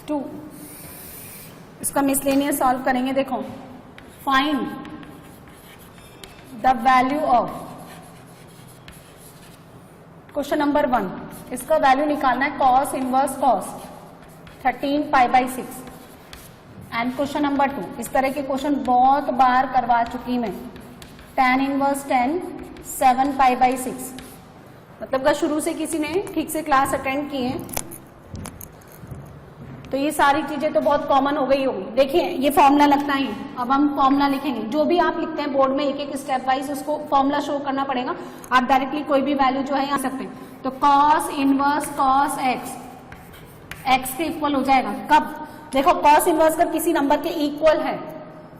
2। इसका miscellaneous solve करेंगे। देखो, find the value of, question number 1, इसका वैल्यू निकालना है cos inverse cos 13 pi by 6। And question number 2, इस तरह के क्वेश्चन बहुत बार करवा चुकी मैं, tan इनवर्स 10 7 पाई बाई 6। मतलब का शुरू से किसी ने ठीक से क्लास अटेंड की है तो ये सारी चीजें तो बहुत कॉमन हो गई होगी। देखिए, ये फॉर्मूला लगता है। अब हम फॉर्मूला लिखेंगे। जो भी आप लिखते हैं बोर्ड में एक एक स्टेप वाइज उसको फॉर्मूला शो करना पड़ेगा। आप डायरेक्टली कोई भी वैल्यू जो है आ सकते हैं। तो कॉस इनवर्स कॉस एक्स के इक्वल हो जाएगा। कब? देखो, कॉस इनवर्स अगर किसी नंबर के इक्वल है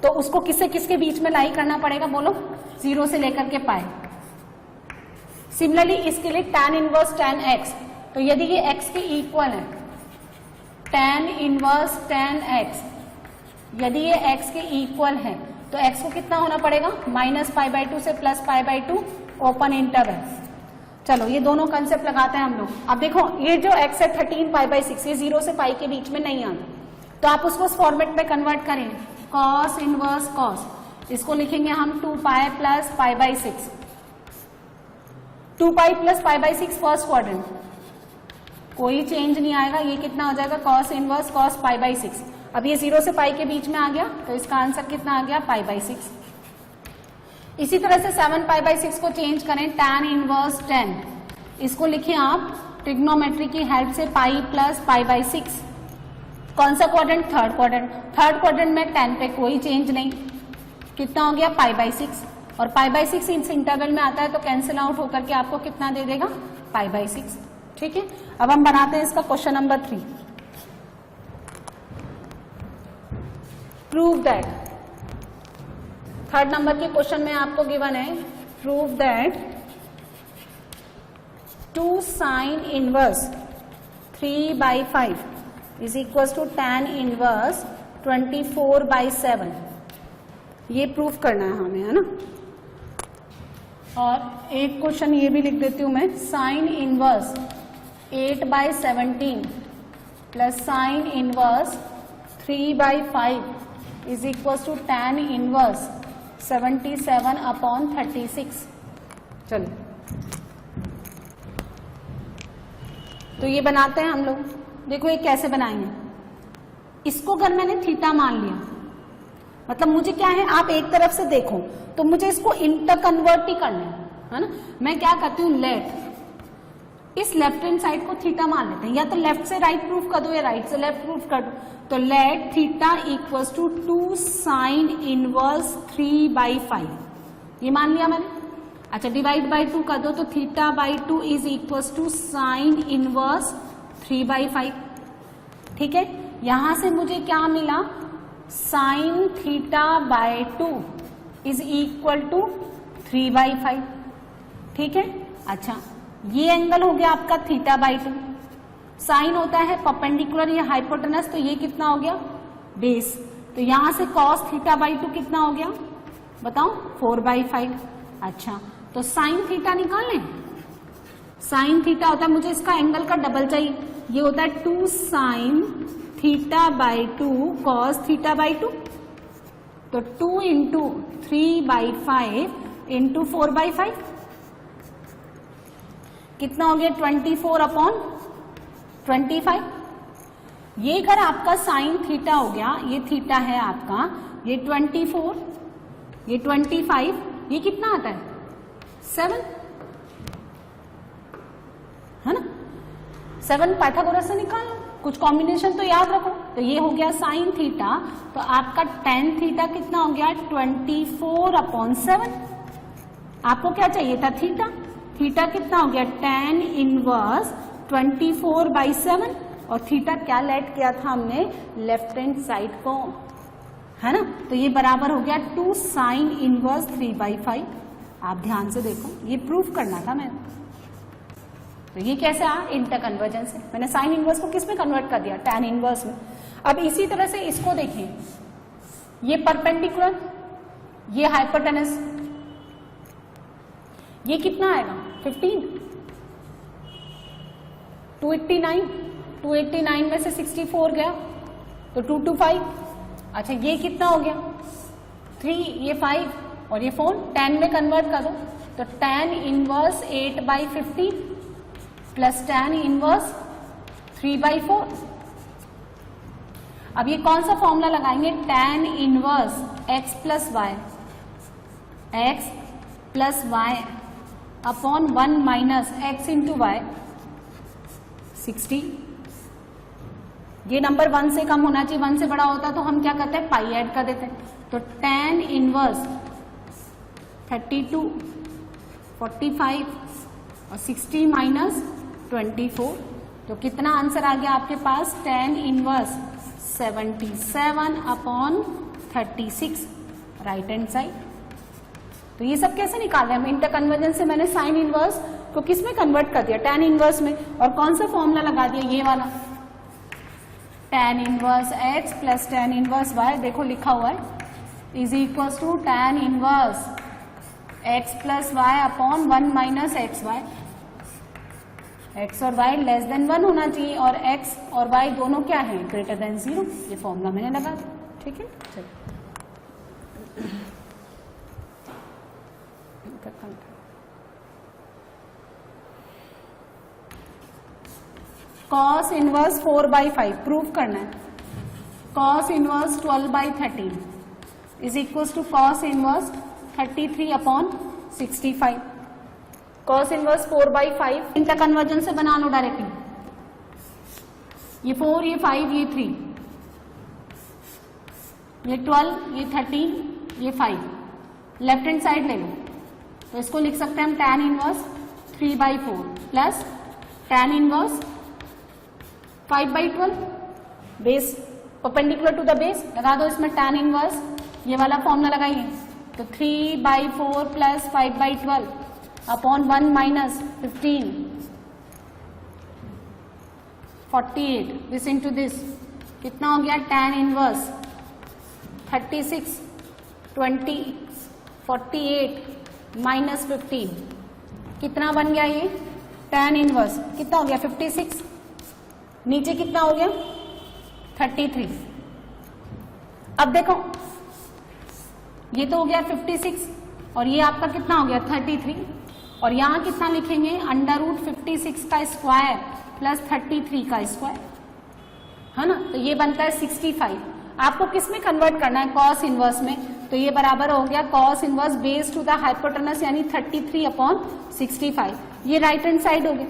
तो उसको किससे किसके बीच में लाई करना पड़ेगा? बोलो, 0 से लेकर के पाए। सिमिलरली इसके लिए tan इनवर्स tan x, तो यदि ये x के इक्वल है, tan इनवर्स tan x, यदि ये x के इक्वल है तो x को कितना होना पड़ेगा? -π/2 से +π/2 ओपन इंटरवल। चलो, ये दोनों कंसेप्ट लगाते हैं हम लोग। अब देखो, ये जो x है 13 π/6, ये 0 से पाई के बीच में नहीं आता, तो आप उसको इस फॉर्मेट में कन्वर्ट करें। cos इनवर्स cos, इसको लिखेंगे हम 2π + π/6। 2π + π/6 फर्स्ट क्वाड्रेंट, कोई चेंज नहीं आएगा। ये कितना हो जाएगा? cos inverse cos π/6। अब ये 0 से पाई के बीच में आ गया तो इसका आंसर कितना आ गया? π/6। इसी तरह से 7 π/6 को चेंज करें, tan इनवर्स 10, इसको लिखिए आप ट्रिग्नोमेट्री की हेल्प से π + π/6। कौन सा quadrant? Third quadrant. Third quadrant में 10 पे कोई चेंज नहीं, कितना हो गया? π/6। और π/6 इस इंटरवल में आता है तो कैंसिल आउट होकर के आपको कितना दे देगा? π/6। ठीक है, अब हम बनाते हैं इसका question number 3। Prove that, third number के क्वेश्चन में आपको गिवन है, prove that 2 sin inverse 3/5 is equal to tan inverse 24/7। ये प्रूफ करना है हमें, है ना। और एक क्वेश्चन ये भी लिख देती हूं मैं, sine inverse 8/17 plus sine inverse 3/5 is equal to tan inverse 77/36। चलिए, तो ये बनाते हैं हम लोग। देखो, ये कैसे बनाएंगे। इसको अगर मैंने थीटा मान लिया, मतलब मुझे क्या है, आप एक तरफ से देखो तो मुझे इसको इंटर कन्वर्ट ही करना है ना। मैं क्या करती हूँ, लेट, इस लेफ्ट हैंड साइड को थीटा मान लेते हैं। या तो लेफ्ट से राइट प्रूफ कर दो या राइट से लेफ्ट प्रूफ कर दो। तो let theta equals to 2 sine inverse 3/5, ये मान लिया मैंने। अच्छा, डिवाइड बाई 2 कर दो तो θ/2 is equals to sine inverse 3/5। ठीक है, यहां से मुझे क्या मिला? Sine θ/2 is equal to 3/5। ठीक है, अच्छा, ये एंगल हो गया आपका θ/2। साइन होता है परपेंडिकुलर या हाइपोटेनस, तो ये कितना हो गया? बेस। तो यहां से cos θ/2 कितना हो गया? बताओ, 4/5। अच्छा, तो साइन थीटा निकाल लें। साइन थीटा होता है, मुझे इसका एंगल का डबल चाहिए, ये होता है 2 साइन θ/2 cos θ/2। तो 2 इंटू 3/5 इंटू 4/5 कितना हो गया? 24/25। ये अगर आपका साइन थीटा हो गया, ये थीटा है आपका, ये 24, ये 25, ये कितना आता है? 7, है ना। 7 पाइथागोरस से निकाल लो, कुछ कॉम्बिनेशन तो याद रखो। तो ये हो गया साइन थीटा, तो आपका tan थीटा कितना हो गया? 24/7। आपको क्या चाहिए था? थीटा। थीटा कितना हो गया? tan inverse 24/7। और थीटा क्या लेट किया था हमने? लेफ्ट हैंड साइड को, है ना। तो ये बराबर हो गया 2 साइन इनवर्स 3/5। आप ध्यान से देखो, ये प्रूफ करना था मैं। तो ये कैसे आया? इंटर कन्वर्जन से। मैंने साइन इनवर्स को किस में कन्वर्ट कर दिया? tan इनवर्स में। अब इसी तरह से इसको देखिए, ये परपेंडिकुलर, ये हाइपोटेनस, ये कितना आएगा? 15, 289 में से 64 गया, तो 2 to 5, अच्छा ये कितना हो गया 3, ये 5 और ये 4, 10 में कन्वर्ट कर दो तो tan inverse 8/50 plus tan inverse 3/4। अब ये कौन सा फॉर्मूला लगाएंगे, tan inverse x plus Y upon 1 minus x into Y 60। ये नंबर 1 से कम होना चाहिए, 1 से बड़ा होता तो हम क्या करते हैं पाई ऐड कर देते हैं। तो tan इनवर्स 32, 45 और 60 माइनस 24, तो कितना आंसर आ गया आपके पास, tan inverse 77 upon 36 right hand side. तो ये सब कैसे निकाल रहे हैं हम, इंटर कन्वर्जन से मैंने साइन इनवर्स को किस में कन्वर्ट कर दिया, tan इनवर्स में, और कौन सा फॉर्मूला लगा दिया, ये वाला tan inverse x plus tan inverse y, देखो लिखा हुआ है, is equal to tan inverse x plus Y upon 1 minus X Y. x और y लेस देन 1 होना चाहिए और x और y दोनों क्या है, ग्रेटर देन 0। ये फॉर्मूला मैंने लगा दिया, ठीक है। चलो cos इनवर्स 4/5 प्रूफ करना है, cos inverse 12/13 is equal to cos inverse 33 upon 65। cos inverse 4/5 inter conversion से बना लो डायरेक्टली, ये 4, ये 5, ये 3, ये 12, ये 13, ये 5, लेफ्ट हैंड साइड ले लो तो इसको लिख सकते हैं हम tan inverse 3/4 plus tan inverse 5/12 base perpendicular to the base, लगा दो इसमें tan इनवर्स, ये वाला फॉर्मूला लगाइए तो 3/4 plus 5/12 upon 1 minus 15 48, this into this कितना हो गया, tan इनवर्स 36 20 48 माइनस 15 कितना बन गया, ये tan इनवर्स कितना हो गया 56, नीचे कितना हो गया 33। अब देखो ये तो हो गया 56 और ये आपका कितना हो गया 33, और यहां कितना लिखेंगे, अंडर रूट 56 का स्क्वायर प्लस 33 का स्क्वायर, है ना, तो ये बनता है 65। आपको किस में कन्वर्ट करना है, cos इनवर्स में, तो ये बराबर हो गया cos inverse base to the hypotenuse यानी 33 अपॉन 65। ये राइट हैंड साइड हो गया।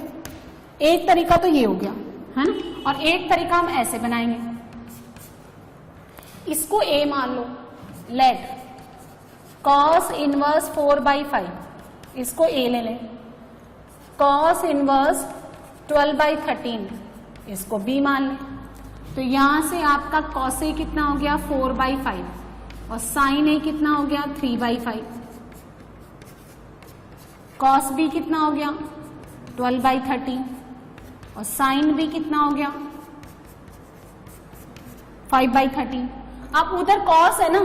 एक तरीका तो ये हो गया, है ना, और एक तरीका हम ऐसे बनाएंगे, इसको a मान लो, लेट cos इनवर्स 4/5 इसको a ले लें, cos इनवर्स 12/13 इसको b मान लें, तो यहां से आपका cos a कितना हो गया 4/5 और sin a कितना हो गया 3/5, cos b कितना हो गया 12/13 और sin b कितना हो गया 5/13। अब उधर cos है ना,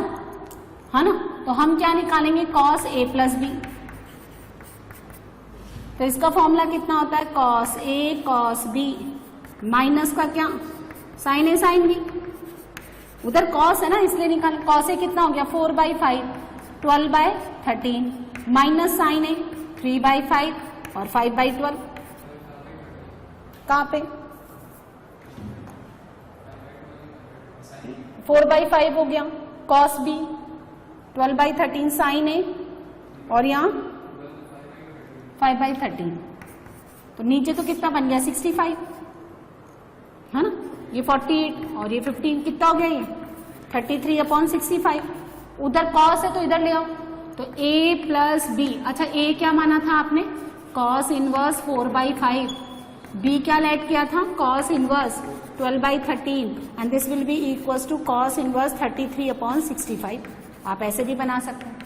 तो हम क्या निकालेंगे cos a प्लस b, तो इसका फॉर्मूला कितना होता है cos a cos b minus का क्या sin a sin b, उधर cos है ना इसलिए निकाल, cos a कितना हो गया 4/5 12/13 माइनस sin a 3/5 और 5/12, कहां पे 4/5 हो गया cos b 12/13 sin a और यहाँ 5/13, तो नीचे तो कितना बन गया 65, है ना, ये 48 और ये 15 कितना हो गया, ये 33 अपॉन 65। उधर cos है तो इधर ले आओ, तो a प्लस b, अच्छा a क्या माना था आपने cos इनवर्स 4/5, b क्या लेट किया था cos inverse 12/13 and this will be equals to cos inverse 33 upon 65। आप ऐसे भी बना सकते हैं,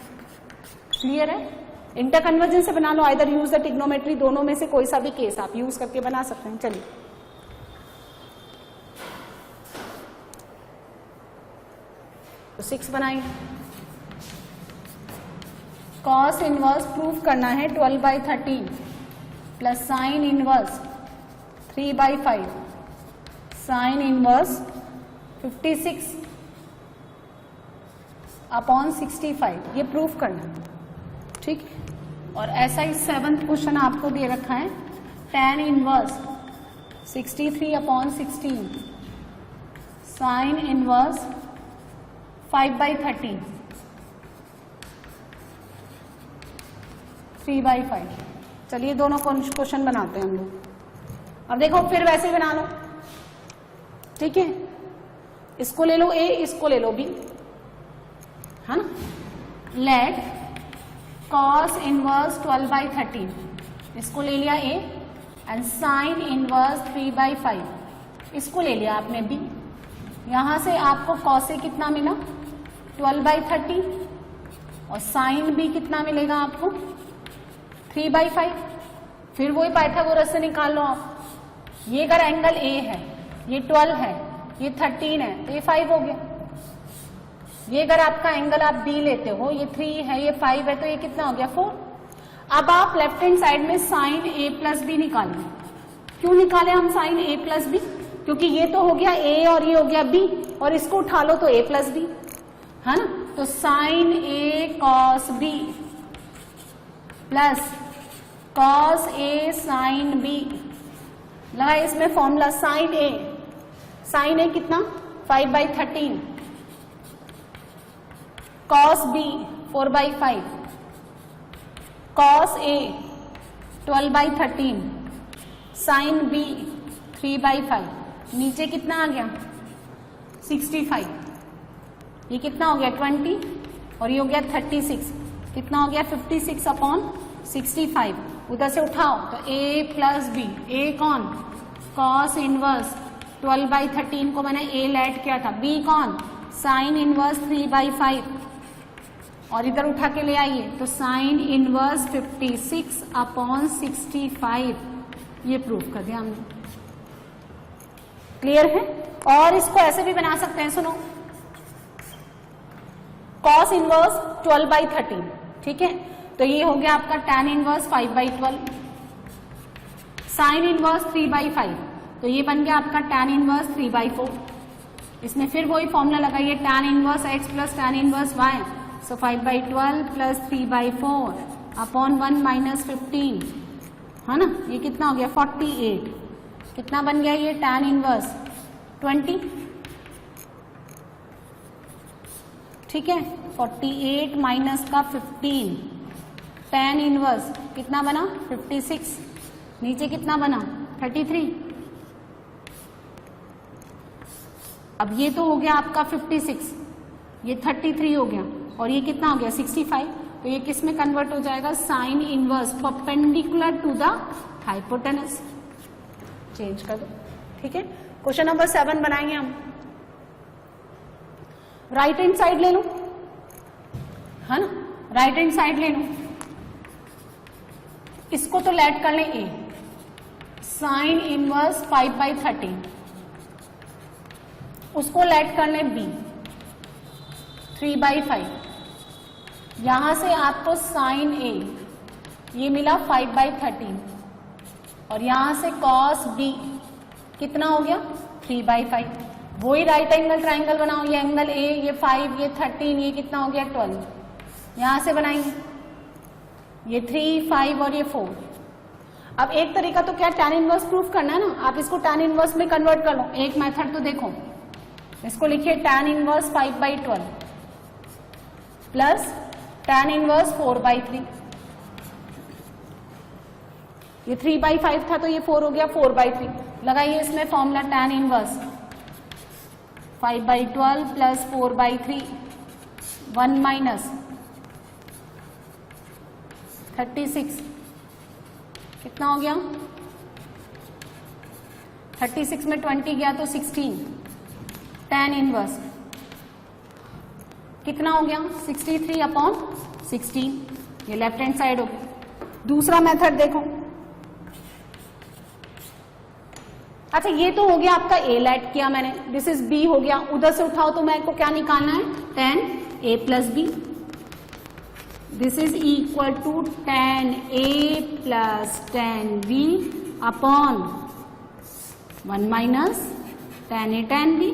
क्लियर है। इंटर कन्वर्जन से बना लो, आइदर यूज द ट्रिग्नोमेट्री, दोनों में से कोई सा भी केस आप यूज करके बना सकते हैं। चलिए तो 6 बनाएंगे, cos इनवर्स प्रूफ करना है 12/13 plus sin inverse 3/5 sin inverse 56 upon 65, ये प्रूफ करना, ठीक है। और ऐसा ही 7th क्वेश्चन आपको दे रखा है, tan inverse 63 upon 16 sine inverse 5/13 3/5। चलिए दोनों क्वेश्चन बनाते हैं हम लोग। अब देखो फिर वैसे बना लो, ठीक है। इसको ले लो a, इसको ले लो b, है ना। लेट cos इनवर्स 12/13, इसको ले लिया a, एंड साइन इनवर्स 3/5, इसको ले लिया आपने b। यहां से आपको cos a कितना मिला 12/13, और साइन b कितना मिलेगा आपको 3/5। फिर वही पाइथागोरस से निकाल लो आप। ये अगर एंगल a है, ये 12 है, ये 13 है, तो ये 5 हो गया। ये अगर आपका एंगल आप b लेते हो, ये 3 है, ये 5 है, तो ये कितना हो गया 4। अब आप लेफ्ट हैंड साइड में साइन a प्लस बी निकालें। क्यों निकाले हम साइन a प्लस बी? क्योंकि ये तो हो गया a और ये हो गया b, और इसको उठा लो तो a प्लस बी, है ना। तो sine a cos b plus cos a sine b, लगा इसमें फॉर्मूला। साइन a कितना 5/13, cos b 4/5, cos a 12/13, sine b 3/5। नीचे कितना आ गया 65, ये कितना हो गया 20, और ये हो गया 36, कितना हो गया 56 अपॉन 65। उधर से उठाओ तो a प्लस बी, a कौन कॉस इनवर्स 12/13 को मैंने a ऐड किया था, b कौन साइन इनवर्स 3/5, और इधर उठा के ले आइए तो साइन इनवर्स 56 अपॉन 65, ये प्रूफ कर दिया हमने। क्लियर है? और इसको ऐसे भी बना सकते हैं, सुनो, कॉस इनवर्स 12/13, ठीक है, तो ये हो गया आपका tan इनवर्स 5/12, साइन इनवर्स 3/5, तो ये बन गया आपका tan इनवर्स 3/4। इसमें फिर वही फॉर्मूला लगाइए, tan inverse x plus tan inverse y, सो 5/12 प्लस 3/4 अपॉन 1 माइनस 15, है ना। ये कितना हो गया 48, कितना बन गया ये tan इनवर्स 20, ठीक है। 48 माइनस का 15, tan इनवर्स कितना बना 56, नीचे कितना बना 33। अब ये तो हो गया आपका 56, ये 33 हो गया, और ये कितना हो गया 65, तो ये किस में कन्वर्ट हो जाएगा sine inverse perpendicular to the hypotenuse. Change कर दो, ठीक है। क्वेश्चन नंबर 7 बनाएंगे हम। राइट हैंड साइड ले लो, है ना, राइट हैंड साइड ले लो। इसको तो लेट कर लें a, साइन इनवर्स 5/13, उसको लेट कर लें b 3/5। यहां से आपको साइन a ये मिला 5/13, और यहां से कॉस b कितना हो गया 3/5। वही राइट एंगल ट्राइंगल बनाओ, ये एंगल a, ये 5, ये 13, ये कितना हो गया 12। यहां से बनाएंगे ये 3, 5 और ये 4। अब एक तरीका तो क्या tan इनवर्स प्रूफ करना है ना, आप इसको tan इनवर्स में कन्वर्ट कर लो। एक मेथड तो देखो, इसको लिखिए tan inverse 5/12 plus tan inverse 4/3। ये 3/5 था तो ये 4 हो गया 4/3। लगाइए इसमें formula tan inverse 5/12 plus 4/3, 1 minus 36, कितना हो गया 36 में 20 गया तो 16, tan इनवर्स कितना हो गया 63 अपॉन 16, ये लेफ्ट हैंड साइड हो गया। दूसरा मेथड देखो, अच्छा ये तो हो गया आपका a लेट किया मैंने, दिस इज b हो गया। उधर से उठाओ तो मैं को क्या निकालना है tan a plus b, this is equal to tan a plus tan b upon 1 minus tan a tan b,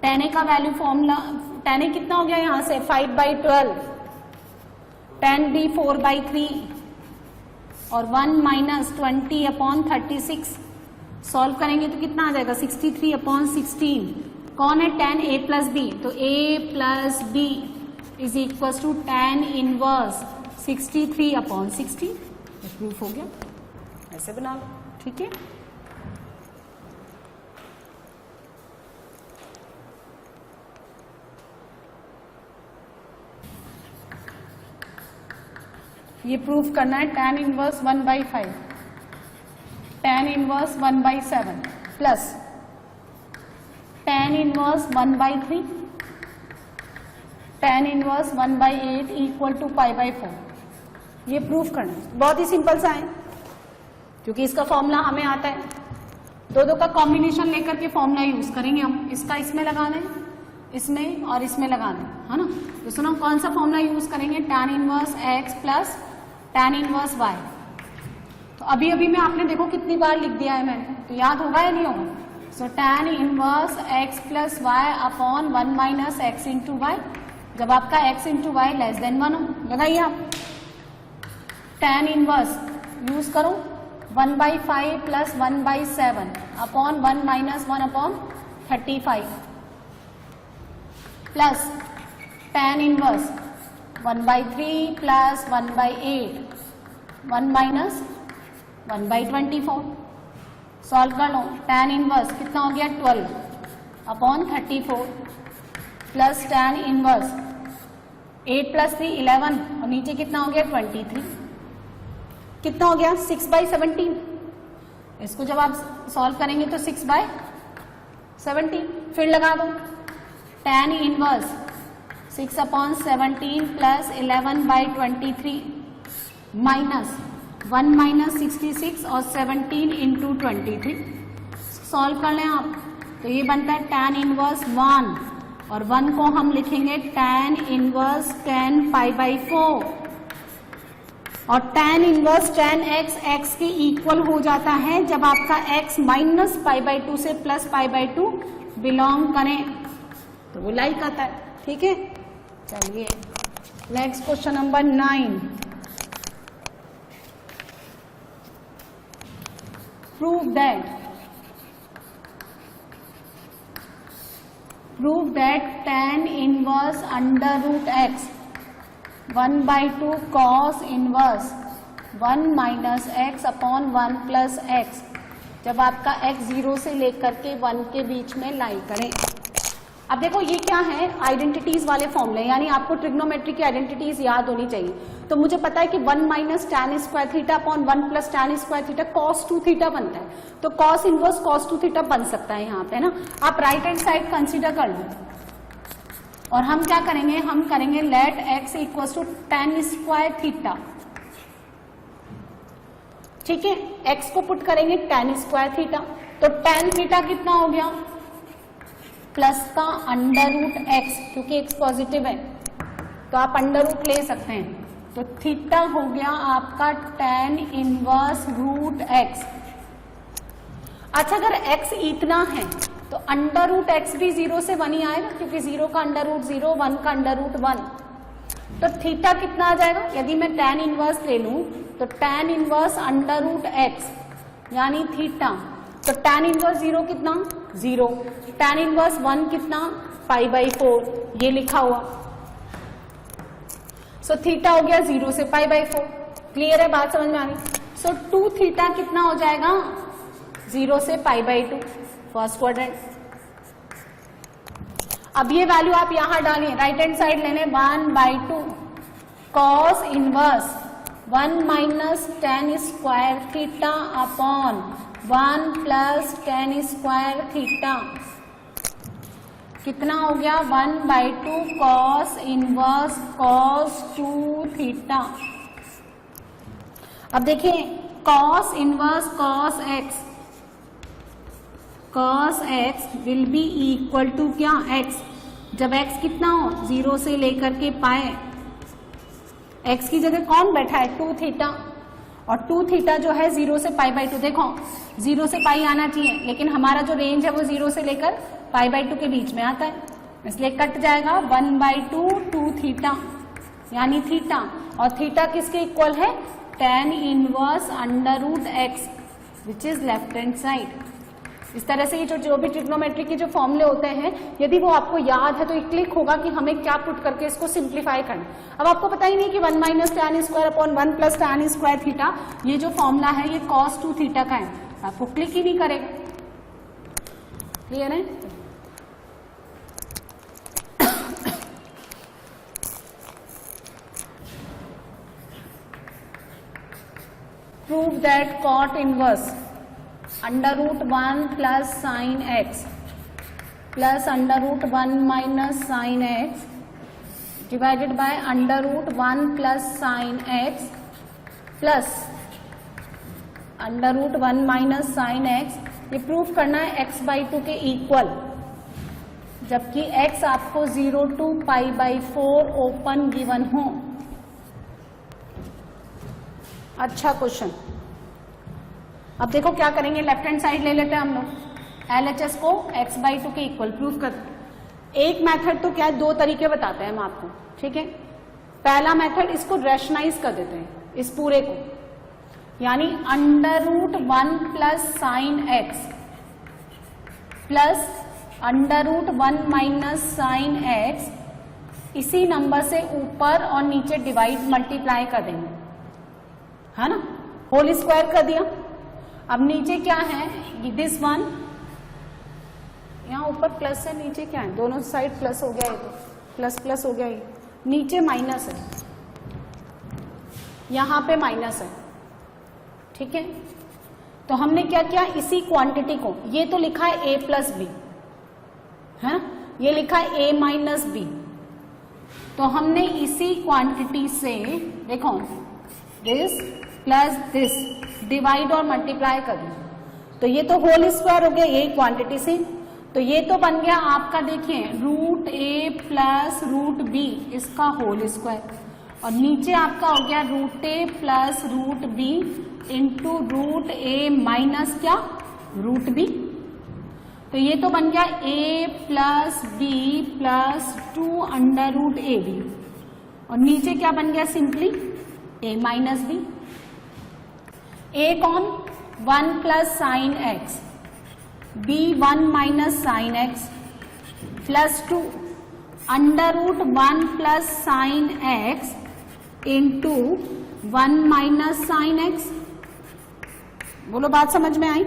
tan a का वैल्यू फॉर्मूला, tan a कितना हो गया यहाँ से 5/12, tan b 4/3 और 1 माइनस 20/36 सॉल्व करेंगे तो कितना आ जाएगा 63/16। कौन है tan a प्लस b, तो a plus b is equal to tan inverse 63/16। Proof हो गया, ऐसे बना लो, ठीक है। ये प्रूफ करना है tan inverse 1/5, tan inverse 1/7 plus tan inverse 1/3, tan inverse 1/8 equal to π/4। ये प्रूफ करना है, बहुत ही सिंपल सा है क्योंकि इसका फॉर्मूला हमें आता है। दो का कॉम्बिनेशन लेकर के फॉर्मूला यूज करेंगे हम। इसका इसमें लगाना है, इसमें और इसमें लगाना है ना। तो सुनो कौन सा फॉर्मूला यूज करेंगे, tan inverse x plus tan inverse y। तो अभी अभी में आपने देखो कितनी बार लिख दिया है मैंने, तो याद होगा या नहीं होगा। So tan inverse x plus y upon 1 minus x into Y, जब आपका x into Y less than 1 हो, लगाइए आप। tan इनवर्स यूज करो 1/5 plus 1/7 upon 1 minus 1 upon 35 plus tan inverse 1/3 plus 1/8 1 minus 1/24। Solve कर लो, tan इनवर्स कितना हो गया 12 upon 34 plus tan inverse 8 plus 3 11 और नीचे कितना हो गया 23, कितना हो गया 6/17। इसको जब आप सॉल्व करेंगे तो 6/17। फिर लगा दो tan inverse 6/17 plus 11/23 minus 1 minus 66 और 17 इंटू 23। सॉल्व कर लें आप तो ये बनता है tan इनवर्स 1 और 1 को हम लिखेंगे tan इनवर्स 10 π/4 और tan inverse tan x x के इक्वल हो जाता है जब आपका x माइनस π/2 से प्लस π/2 बिलोंग करें तो वो लाइक आता है, ठीक है। चलिए next question number 9। Prove that tan inverse under root x 1/2 cos inverse 1 minus x upon 1 plus x, जब आपका x 0 से लेकर के 1 के बीच में लाई करें। अब देखो ये क्या है, आइडेंटिटीज वाले फॉर्मूले, यानी आपको ट्रिग्नोमेट्री की आइडेंटिटीज याद होनी चाहिए। तो मुझे पता है कि 1 minus tan square theta upon 1 plus tan square theta cos 2 theta बनता है, तो cos इनवर्स cos 2 थीटा बन सकता है यहाँ पे ना। आप राइट हैंड साइड कंसीडर कर लो और हम क्या करेंगे, हम करेंगे let x equal to tan square theta, ठीक है। x को पुट करेंगे tan स्क्वायर थीटा, तो tan थीटा कितना हो गया प्लस का अंडर रूट x, क्योंकि x पॉजिटिव है तो आप अंडर रूट ले सकते हैं, तो थीटा हो गया आपका tan इनवर्स रूट x। अच्छा अगर x इतना है तो अंडर रूट x भी 0 से 1 ही आएगा, क्योंकि 0 का अंडर रूट 0, 1 का अंडर रूट 1, तो थीटा कितना आ जाएगा। यदि मैं tan इनवर्स ले लूं तो tan inverse under root x यानी थीटा, तो tan इनवर्स 0 कितना 0, tan इनवर्स 1 कितना π/4, ये लिखा हुआ। सो थीटा हो गया 0 से π/4। क्लियर है, बात समझ में आ गई। सो 2 थीटा कितना हो जाएगा 0 से π/2 फर्स्ट क्वाड्रेंट। अब ये वैल्यू आप यहां डालिए, राइट हैंड साइड लेने 1/2 cos inverse 1 minus tan square theta upon 1 plus tan square theta, कितना हो गया 1/2 cos इनवर्स cos 2 थीटा। अब देखिए cos inverse cos x will be equal to क्या x, जब x कितना हो 0 से लेकर के पाए, x की जगह कौन बैठा है 2 थीटा, और 2 थीटा जो है 0 से π/2, देखो 0 से पाई आना चाहिए, लेकिन हमारा जो रेंज है वो 0 से लेकर π/2 के बीच में आता है, इसलिए कट जाएगा 1/2 2 थीटा, यानी थीटा, और थीटा किसके इक्वल है, tan inverse √x which is left hand side. इस तरह से ये जो भी ट्रिग्नोमेट्री के जो फॉर्मूले होते हैं, यदि वो आपको याद है तो एक क्लिक होगा कि हमें क्या पुट करके इसको सिंप्लीफाई करना। अब आपको पता ही नहीं कि 1 - tan square upon 1 + tan square theta, ये जो फॉर्मूला है ये cos 2 थीटा का है, आपको क्लिक ही नहीं करेगा। क्लियर है? Prove that cot inverse √1 + sin x plus √1 - sin x divided by √1 + sin x plus √1 - sin x, ये प्रूफ करना है x/2 के इक्वल, जबकि x आपको 0 to π/4 ओपन गिवन हो। अच्छा क्वेश्चन। अब देखो क्या करेंगे, लेफ्ट हैंड साइड ले लेते हैं हम लोग, LHS को x/2 के इक्वल प्रूफ कर। एक मेथड तो क्या है, 2 तरीके बताते हैं हम आपको, ठीक है। पहला मेथड, इसको रेशनाइज कर देते हैं इस पूरे को, यानी √1 + sin x plus √1 - sin x, इसी नंबर से ऊपर और नीचे डिवाइड मल्टीप्लाई कर देंगे, है ना, होल स्क्वायर कर दिया। अब नीचे क्या है, दिस वन, यहाँ ऊपर प्लस है, नीचे क्या है, दोनों साइड प्लस हो गया, ये तो प्लस प्लस हो गया, ये नीचे माइनस है, यहाँ पे माइनस है, ठीक है। तो हमने क्या किया, इसी क्वांटिटी को, ये तो लिखा है a + b, है, ये लिखा है a - b, तो हमने इसी क्वांटिटी से देखो दिस प्लस दिस डिवाइड और मल्टीप्लाई कर दिया, तो ये तो होल स्क्वायर हो गया यही क्वांटिटी से, तो ये तो बन गया आपका, देखिए √a + √b, इसका होल स्क्वायर, और नीचे आपका हो गया √a + √b इंटू √a - क्या, √b, तो ये तो बन गया a + b + 2 √ab, और नीचे क्या बन गया, सिंपली a - b। a कौन, 1 + sin x, b 1 - sin x plus 2 √1 + sin x into 1 - sin x। बोलो बात समझ में आई?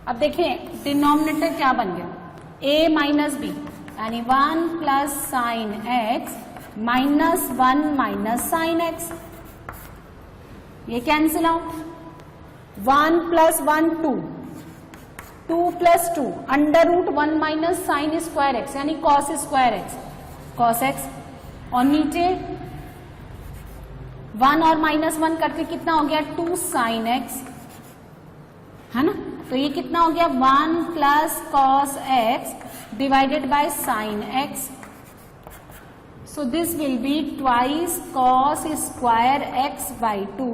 अब देखिए डिनोमिनेटर क्या बन गया, a - b, यानी 1 + sin x -1 - sin x, ये cancel out, 1 + 1 2, 2 + 2 √1 - sin square x, यानी cos square x, cos x, और नीचे 1 और -1 करके कितना हो गया, 2 sin x, है ना, तो ये कितना हो गया, 1 + cos x divided bye sin x, so this will be twice cos square x/2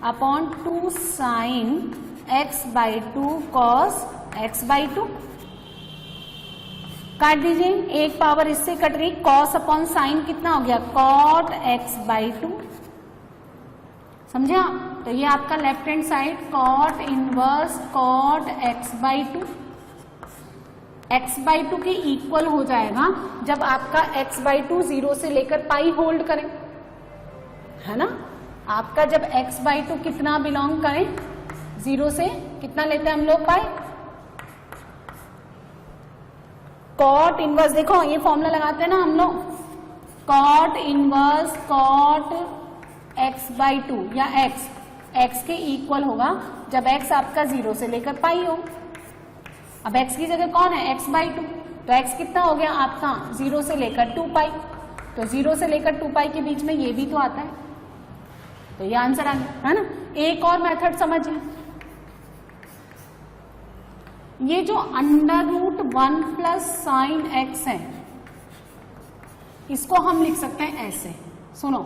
upon 2 sin x/2 cos x/2। काट दीजिए, एक पावर इससे कट गई, cos अपॉन sin कितना हो गया, cot x/2, समझे आप? तो ये आपका left hand side cot inverse cot x/2 x/2 के इक्वल हो जाएगा जब आपका x/2 0 से लेकर पाई होल्ड करें, है ना। आपका जब x/2 कितना बिलोंग करें, 0 से कितना लेते हैं हम लोग, पाई। कॉट इनवर्स, देखो ये फॉर्मूला लगाते हैं ना हम लोग, कॉट इनवर्स कॉट x/2 या x के इक्वल होगा जब x आपका 0 से लेकर पाई हो। अब x की जगह कौन है, x/2, तो x कितना हो गया आपका 0 से लेकर 2 पाई, तो 0 से लेकर 2 पाई के बीच में ये भी तो आता है, तो ये आंसर आ गया, है ना। एक और मेथड समझिए, ये जो √1 + sin x है, इसको हम लिख सकते हैं ऐसे, सुनो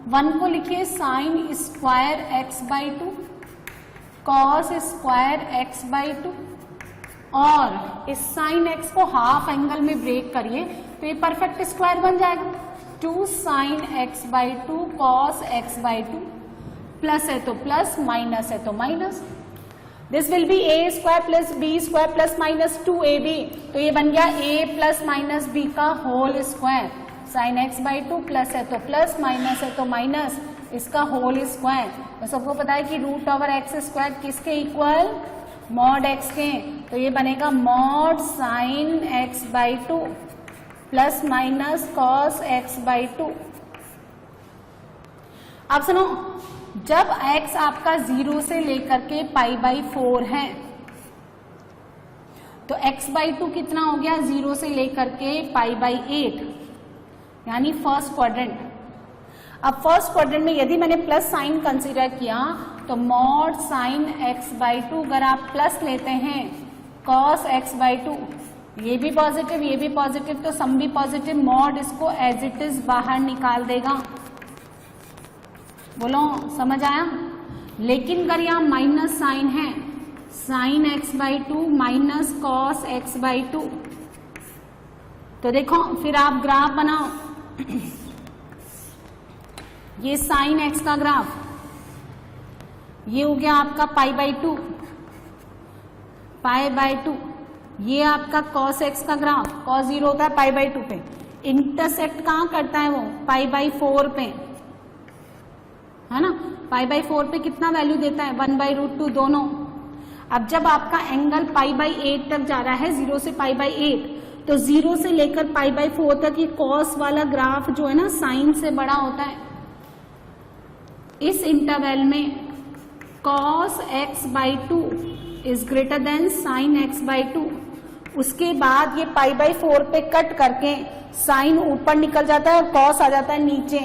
1 को लिखिए sine square x by 2, cos square x by 2, और इस साइन x को हाफ एंगल में ब्रेक करिए तो ये परफेक्ट स्क्वायर बन जाएगा। 2 sine x by 2 cos x by 2, plus है तो प्लस, माइनस है तो minus. This will be a square plus b square plus minus 2ab, तो ये बन गया a प्लस माइनस b का whole square. Sign x by 2 plus है तो प्लस, माइनस है तो माइनस, इसका होल स्क्वायर। तो सबको पता है कि रूट ओवर एक्स स्क्वायर किसके इक्वल, मॉड x के, तो ये बनेगा mod sine x by 2 plus minus cos x by 2। अब सुनो, जब x आपका 0 से लेकर के पाई बाई 4 है तो x बाई 2 कितना हो गया, 0 से लेकर के पाई बाई 8, यानी फर्स्ट क्वाड्रेंट। अब फर्स्ट क्वाड्रेंट में यदि मैंने प्लस साइन कंसीडर किया तो मॉड साइन x बाई 2, अगर आप प्लस लेते हैं कॉस x बाई 2, ये भी पॉजिटिव ये भी पॉजिटिव तो सम भी पॉजिटिव, मॉड इसको एज इट इज बाहर निकाल देगा। बोलो समझ आया। लेकिन अगर यहाँ माइनस साइन है, sine x by 2 minus cos x by 2, तो देखो फिर आप ग्राफ बनाओ। ये साइन x का ग्राफ, ये हो गया आपका पाई बाई 2, पाई बाई 2, ये आपका कॉस x का ग्राफ, कॉस 0 होता है पाई बाई 2 पे, इंटरसेक्ट कहाँ करता है वो, पाई बाई 4 पे, है ना। पाई बाई 4 पे कितना वैल्यू देता है, 1 बाई रूट 2 दोनों। अब जब आपका एंगल पाई बाई 8 तक जा रहा है, 0 से पाई बाई 8, तो 0 से लेकर पाई बाई 4 तक ये कॉस वाला ग्राफ जो है ना साइन से बड़ा होता है। इस इंटरवल में cos x by 2 is greater than sine x by 2। उसके बाद ये पाई बाई 4 पे कट करके साइन ऊपर निकल जाता है और कॉस आ जाता है नीचे।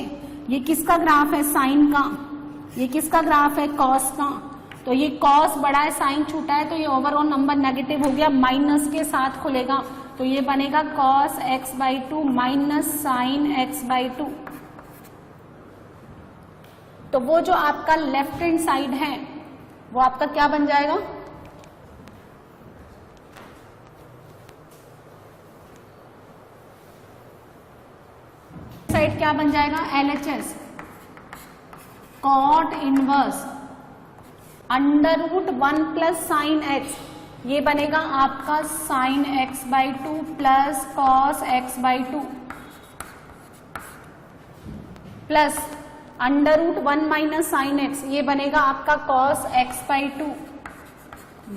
ये किसका ग्राफ है, साइन का, ये किसका ग्राफ है, कॉस का। तो ये कॉस बड़ा है, साइन छोटा है, तो ये ओवरऑल नंबर नेगेटिव हो गया, माइनस के साथ खुलेगा, तो ये बनेगा cos x by 2 minus sine x by 2। तो वो जो आपका लेफ्ट हैंड साइड है वो आपका क्या बन जाएगा, साइड क्या बन जाएगा, LHS cot inverse under root 1 plus sine x, ये बनेगा आपका sine x by 2 plus cos x by 2 plus under root 1 minus sine x, ये बनेगा आपका cos x by 2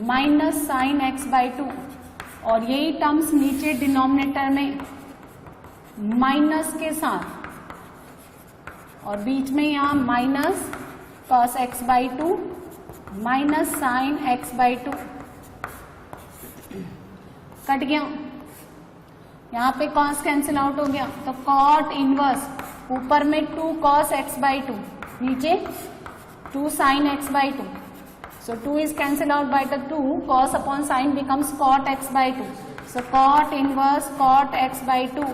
minus sine x by 2, और यही टर्म्स नीचे डिनोमिनेटर में माइनस के साथ, और बीच में यहां minus cos x by 2 minus sine x by 2 cut गया, यहाँ पे कॉस कैंसिल आउट हो गया, तो कॉट इनवर्स ऊपर में 2 कॉस x बाई 2, नीचे 2 sine x by 2, so 2 is cancel out by the 2, cos upon sine becomes cot x by 2, so cot inverse cot x by 2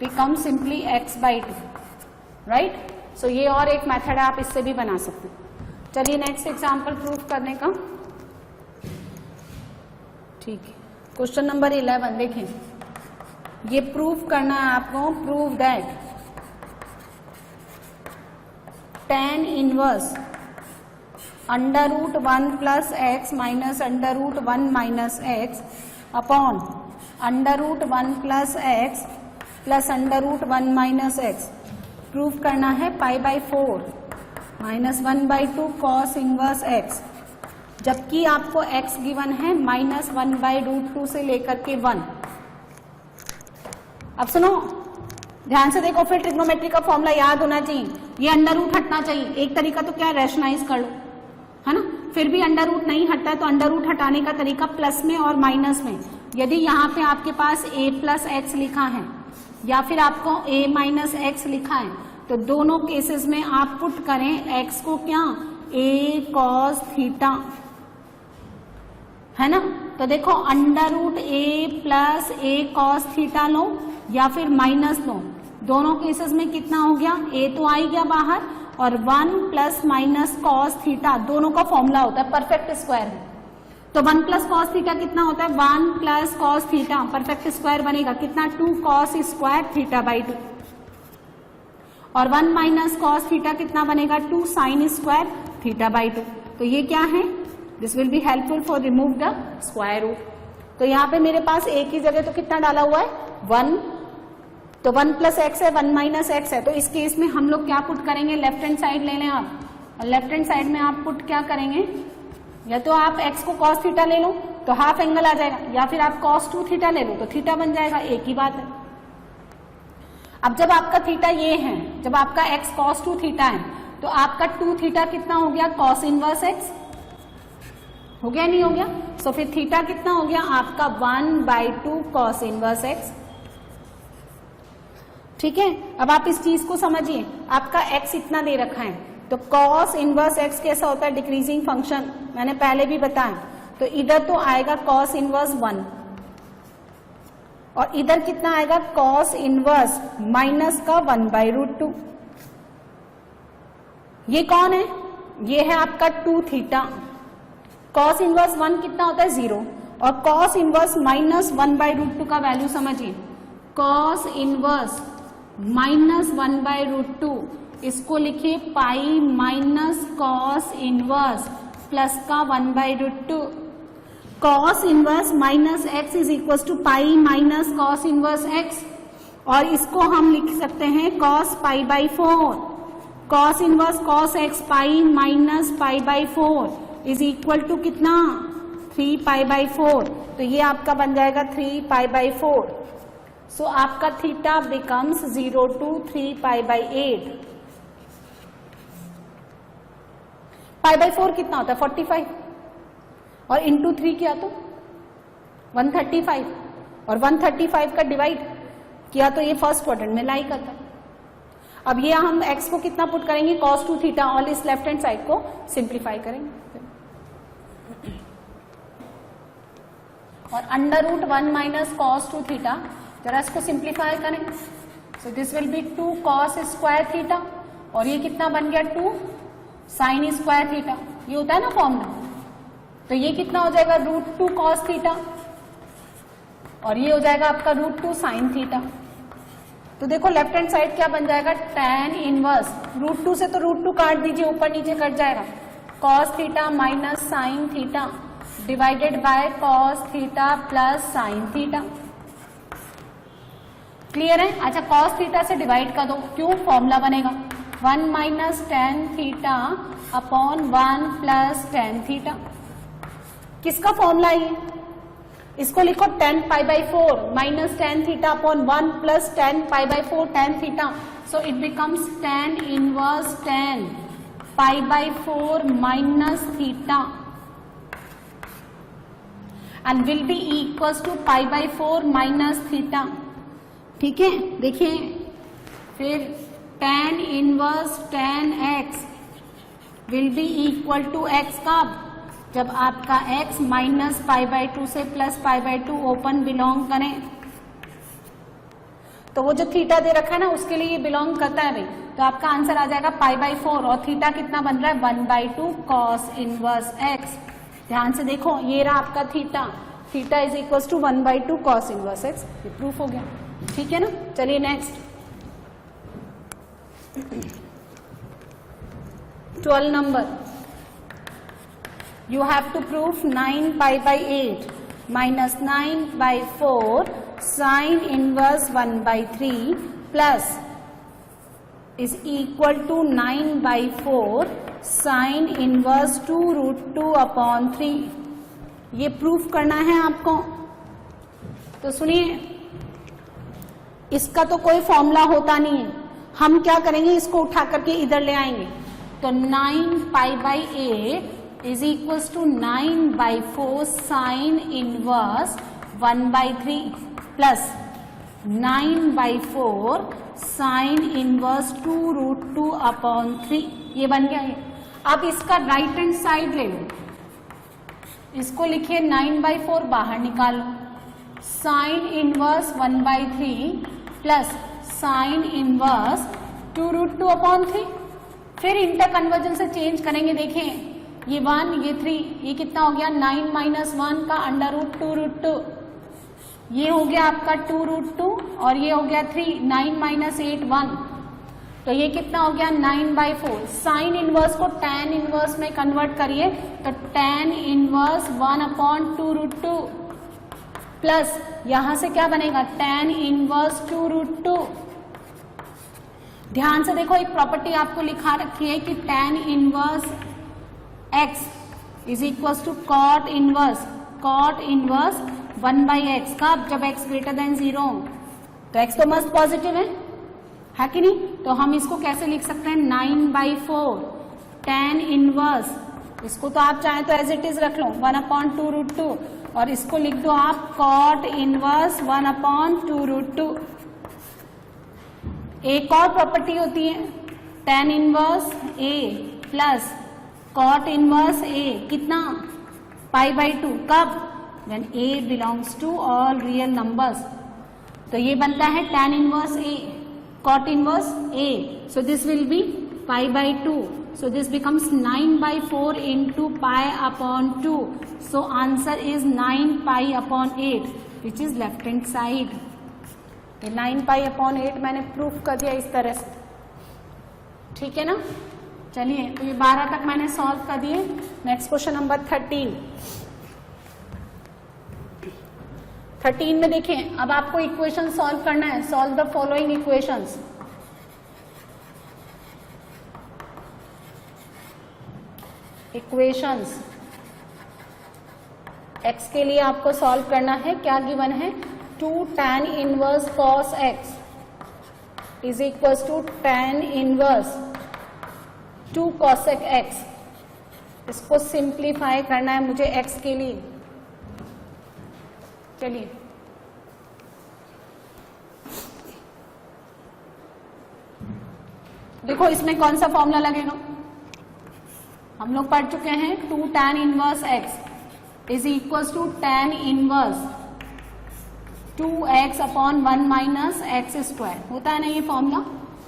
becomes simply x by 2, right. So ये और एक method है, आप इससे भी बना सकते हैं। चलिए नेक्स्ट एग्जाम्पल प्रूफ करने का, ठीक है। क्वेश्चन नंबर 11 देखें, ये प्रूफ करना है आपको, prove that tan inverse under root 1 plus X minus under root 1 minus X upon under root 1 plus X plus under root 1 minus X. Proof करना है pi by 4 minus 1 by 2 cos inverse X, जबकि आपको x given है minus 1 by root 2 से लेकर के 1। अब सुनो ध्यान से देखो, फिर ट्रिग्नोमेट्री का फॉर्मूला याद होना चाहिए, ये अंडर रूट हटना चाहिए। एक तरीका तो क्या है, रैशनलाइज कर लो, है ना। फिर भी अंडर रूट नहीं हटता है तो अंडर रूट हटाने का तरीका प्लस में और माइनस में। यदि यहाँ पे आपके पास a प्लस एक्स लिखा है या फिर आपको a माइनस एक्स लिखा है, तो दोनों केसेस में आप पुट करें x को क्या, a कॉस थीटा, है ना। तो देखो under root a plus a cos theta लो या फिर माइनस लो, दोनों केसेस में कितना हो गया, a तो आ ही गया बाहर, और 1 प्लस माइनस कॉस थीटा दोनों का फॉर्मूला होता है परफेक्ट स्क्वायर में। तो 1 प्लस कॉस थीटा कितना होता है, 1 plus cos theta, perfect square बनेगा कितना, 2 कॉस स्क्वायर थीटा बाई 2, और 1 माइनस कॉस थीटा कितना बनेगा, 2 साइन स्क्वायर थीटा बाई 2। तो ये क्या है, this will be helpful for remove the square root. तो यहाँ पे मेरे पास एक ही जगह तो कितना डाला हुआ है, 1, तो 1 प्लस एक्स है, 1 माइनस एक्स है। तो इस केस में हम लोग क्या पुट करेंगे, लेफ्ट हैंड साइड ले लें आप, और लेफ्ट हैंड साइड में आप पुट क्या करेंगे, या तो आप x को cos थीटा ले लो तो हाफ एंगल आ जाएगा, या फिर आप cos 2 थीटा ले लो तो थीटा बन जाएगा, एक ही बात है। अब जब आपका थीटा ये है, जब आपका x cos 2 थीटा है, तो आपका 2 थीटा कितना हो गया, cos इनवर्स x हो गया, नहीं हो गया। सो फिर थीटा कितना हो गया आपका 1/2 cos इनवर्स x। ठीक है, अब आप इस चीज को समझिए, आपका x इतना दे रखा है, तो cos इनवर्स x कैसा होता है, डिक्रीजिंग फंक्शन, मैंने पहले भी बताया। तो इधर तो आएगा cos इनवर्स 1, और इधर कितना आएगा, cos इनवर्स माइनस का 1/√2। ये कौन है, ये है आपका 2 थीटा। cos इनवर्स 1 कितना होता है, 0, और cos इनवर्स माइनस 1/√2 का वैल्यू समझिए, cos इनवर्स माइनस 1/√2, इसको लिखिए pi minus cos inverse plus का 1/√2। Cos inverse minus x is equal to pi minus cos inverse X, और इसको हम लिख सकते हैं cos pi by 4। Cos inverse cos X pi minus pi by 4 is equal to कितना, 3 pi by 4। तो ये आपका बन जाएगा 3 पाई बाई 4। सो आपका theta becomes 0 to 3 pi by 8। Pi by 4 कितना होता है, 45, और इंटू 3 किया तो 135, और 135 का डिवाइड किया तो ये फर्स्ट क्वाड्रेंट में लाई करता है। अब ये हम x को कितना पुट करेंगे, cos 2 थीटा, और इस लेफ्ट हैंड साइड को सिंप्लीफाई करेंगे, और √1 माइनस cos 2 थीटा, जरा इसको सिंप्लीफाई करें। So this will B 2 cos square theta, और ये कितना बन गया, 2 साइन स्क्वायर थीटा, ये होता है ना फॉर्मूला। तो ये कितना हो जाएगा, √2 cos थीटा, और ये हो जाएगा आपका √2 साइन थीटा। तो देखो लेफ्ट हैंड साइड क्या बन जाएगा, tan इनवर्स, √2 से तो √2 काट दीजिए, ऊपर नीचे कट जाएगा, cos theta minus sine theta divided by cos theta plus sine theta. Clear है। अच्छा, cos थीटा से डिवाइड कर दो, क्यों, फॉर्मूला बनेगा 1 minus tan theta upon 1 plus tan theta. किसका फॉर्मूला है ये, इसको लिखो tan pi by 4 minus tan theta upon 1 plus tan pi by 4 tan theta. So it becomes tan inverse tan pi by 4 minus theta and will be equals to pi by 4 minus theta. ठीक है, देखिए फिर tan inverse tan x will be equal to x का, जब आपका x minus pi by 2 से plus pi by 2 open belong करें, तो वो जो थीटा दे रखा है ना उसके लिए ये बिलोंग करता है भाई, तो आपका आंसर आ जाएगा पाई बाई 4, और थीटा कितना बन रहा है 1/2 cos इनवर्स x। ध्यान से देखो, ये रहा आपका theta, theta is equal to 1/2 cos inverse x, ये प्रूफ हो गया। ठीक है ना, चलिए next 12 number, you have to prove 9 pi by 8 minus 9 by 4 sin inverse 1 by 3 plus is equal to 9 by 4 sin inverse 2√2 upon 3। ये प्रूफ करना है आपको। तो सुनिए, इसका तो कोई फॉर्मूला होता नहीं है, हम क्या करेंगे, इसको उठा करके इधर ले आएंगे। तो 9 pi by 8 is equals to 9 by 4 sine inverse 1 by 3 plus 9 by 4 sine inverse 2√2 upon 3। ये बन गया है। अब इसका राइट हैंड साइड ले लो, इसको लिखिए 9 बाई 4 बाहर निकालो, sign inverse 1 by 3 plus sine inverse 2√2 upon 3। फिर इंटर कन्वर्जन से चेंज करेंगे। देखें ये 1 ये 3, ये कितना हो गया 9 माइनस 1 का अंडर रूट 2 रूट 2, ये हो गया आपका 2 रूट 2 और ये हो गया 3, 9 माइनस 8 1, तो ये कितना हो गया 9/4। साइन इनवर्स को tan इनवर्स में कन्वर्ट करिए तो tan इनवर्स 1/2 रूट 2 प्लस यहां से क्या बनेगा tan इनवर्स 2 रूट 2। ध्यान से देखो एक प्रॉपर्टी आपको लिखा रखी है कि tan inverse x is equal to cot inverse 1/x। कब? जब x ग्रेटर देन 0 हो। तो x तो मस्त पॉजिटिव है कि नहीं? तो हम इसको कैसे लिख सकते हैं 9/4 tan इनवर्स, इसको तो आप चाहें तो एज इट इज रख लो 1/2 रूट 2 और इसको लिख दो आप cot इनवर्स 1/2 रूट 2। एक और प्रॉपर्टी होती है tan inverse a plus cot inverse a, कितना π/2। कब? when a belongs to all real numbers। तो ये बनता है tan inverse a cot inverse a, so this will be π/2, so this becomes 9/4 into π/2, so answer is 9π/8 which is left hand side। ये 9π/8 मैंने proof कर दिया इस तरह से, ठीक है ना। चलिए तो ये 12 तक मैंने सॉल्व कर दिए। नेक्स्ट क्वेश्चन नंबर 13 में देखें, अब आपको इक्वेशन सॉल्व करना है। Solve the following equations. Equations x के लिए आपको सॉल्व करना है। क्या गिवन है 2 tan inverse cos x is equal to tan inverse 2 cosec x। इसको सिंप्लीफाई करना है मुझे x के लिए। चलिए देखो इसमें कौन सा फॉर्मूला लगेगा, हम लोग पढ़ चुके हैं 2 tan inverse x is equal to tan inverse 2x/1 minus x²। होता है ना ये फॉर्मूला,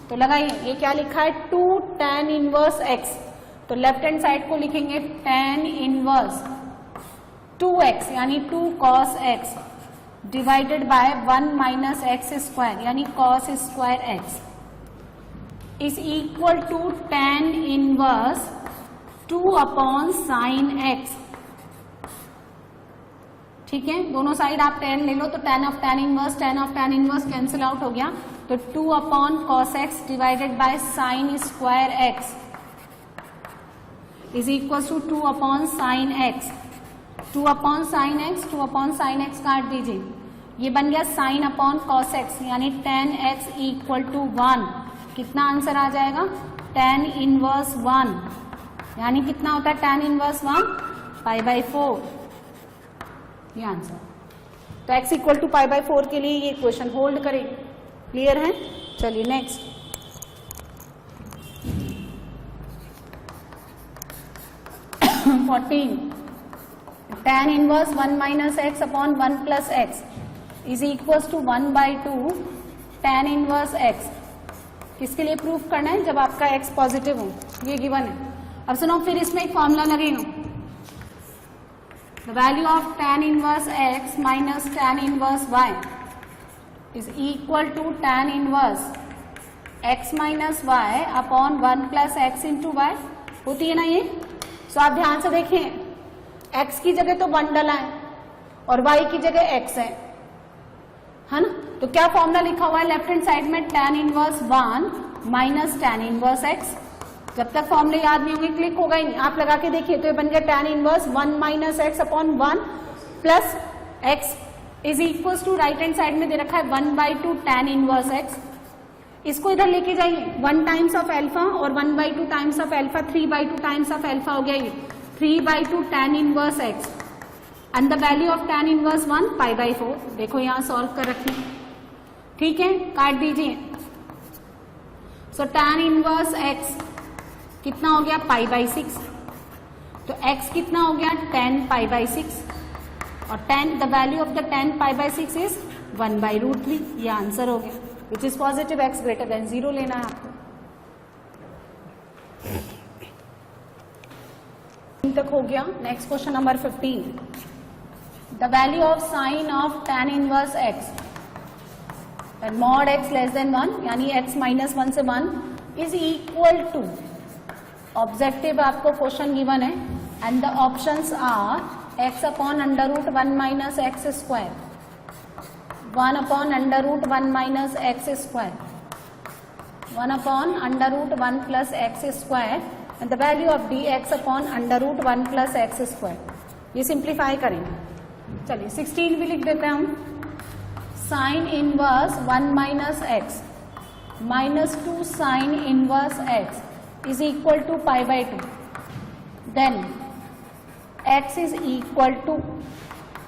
तो लगाइए। ये क्या लिखा है 2 tan इनवर्स x, तो लेफ्ट हैंड साइड को लिखेंगे tan इनवर्स 2x यानी 2 cos x divided by 1 minus x² यानी cos² x is equal to tan inverse 2/sin x। ठीक है, दोनों साइड आप tan ले लो तो tan of tan inverse cancel out हो गया, तो 2/cos x divided by sin² x is equal to 2/sin x। 2/sin x काट दीजिए, ये बन गया sin/cos x यानी tan x इक्वल टू 1। कितना आंसर आ जाएगा tan इनवर्स 1 यानी कितना होता है tan इनवर्स 1 π/4, ये आंसर। तो x इक्वल टू π/4 के लिए ये क्वेश्चन होल्ड करें। क्लियर है? चलिए next. tan inverse 1 minus x upon 1 plus x is equal to 1/2 tan inverse x। किसके लिए प्रूफ करना है? जब आपका x पॉजिटिव हो, ये गिवन है। अब सुनो, फिर इसमें एक फॉर्मूला लगेगा, the value of tan inverse x minus tan inverse y is equal to tan inverse x minus y upon 1 plus x into y। होती है ना ये? तो आप ध्यान से देखें, x की जगह तो 1 डला है और y की जगह x है ना। तो क्या फॉर्मूला लिखा हुआ है लेफ्ट हैंड साइड में tan inverse 1 minus tan inverse x। जब तक फॉर्मूले याद नहीं होंगे क्लिक होगा ही नहीं। आप लगा के देखिए, तो ये बन गया tan inverse 1 minus x upon 1 plus x is equal to right hand side में दे रखा है 1/2 tan इनवर्स x। इसको इधर लेके जाइए, 1 टाइम्स ऑफ एल्फा और 1/2 times of alpha, 3/2 times of alpha हो गया ये 3/2 tan inverse x and the value of tan inverse 1 π/4। देखो यहाँ सॉल्व कर रखें, ठीक है, काट दीजिए। सो tan इनवर्स x कितना हो गया π/6, तो x कितना हो गया 10 π/6 और 10 the value of the 10 π/6 is 1/√3। ये आंसर हो गया, which is positive. x greater than 0 लेना है आपको। तक हो गया। Next question number 15, the value of sine of tan inverse x mod x less than 1 यानी x माइनस 1 से 1 इज इक्वल टू, ऑब्जेक्टिव आपको क्वेश्चन गिवन है and the options are x upon under root 1 minus x square, 1 upon under root 1 minus x square, 1 upon under root 1 plus x square and the value of dx upon under root 1 plus x square. ये simplify करेंगे। चलिए 16 भी लिख देते हैं हम। Sine inverse 1 minus x minus 2 sine inverse x is equal to pi by 2, then x is equal to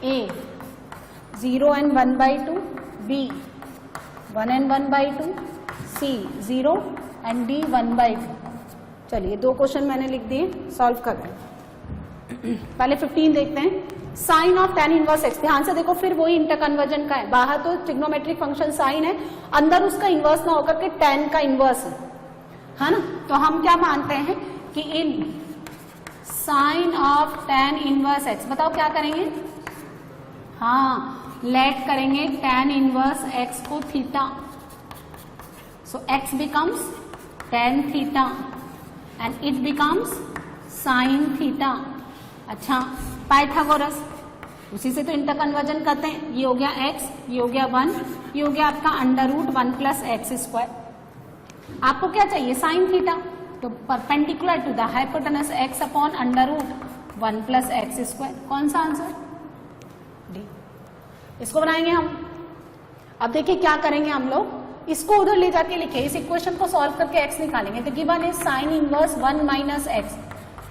a 0 and 1 by 2, b 1 and 1 by 2, c 0 and d 1 by 2। चलिए 2 question मैंने लिख दिए, सॉल्व कर रहे हैं। पहले 15 देखते हैं। Sine of tan inverse x, ध्यान से देखो, फिर वही इंटर कन्वर्जन का है। बाहर तो ट्रिग्नोमेट्रिक फंक्शन साइन है, अंदर उसका इनवर्स ना होकर के tan का इनवर्स है ना। तो हम क्या मानते हैं कि इन sine of tan inverse x, बताओ क्या करेंगे? हाँ, लेट करेंगे tan इनवर्स x को theta, so x becomes tan theta and it becomes sine theta. अच्छा, पाइथागोरस, उसी से तो इंटर कन्वर्जन करते हैं। ये हो गया x, ये हो गया 1, ये हो गया आपका under root 1 plus x square. आपको क्या चाहिए? Sine theta. तो perpendicular to the hypotenuse x upon under root 1 plus x square. कौन सा आंसर? डी। इसको बनाएंगे हम। अब देखिए क्या करेंगे हम लोग, इसको उधर ले जाके लिखे, इस इक्वेशन को सॉल्व करके x निकालेंगे। तो गिवन है साइन इनवर्स 1 माइनस एक्स,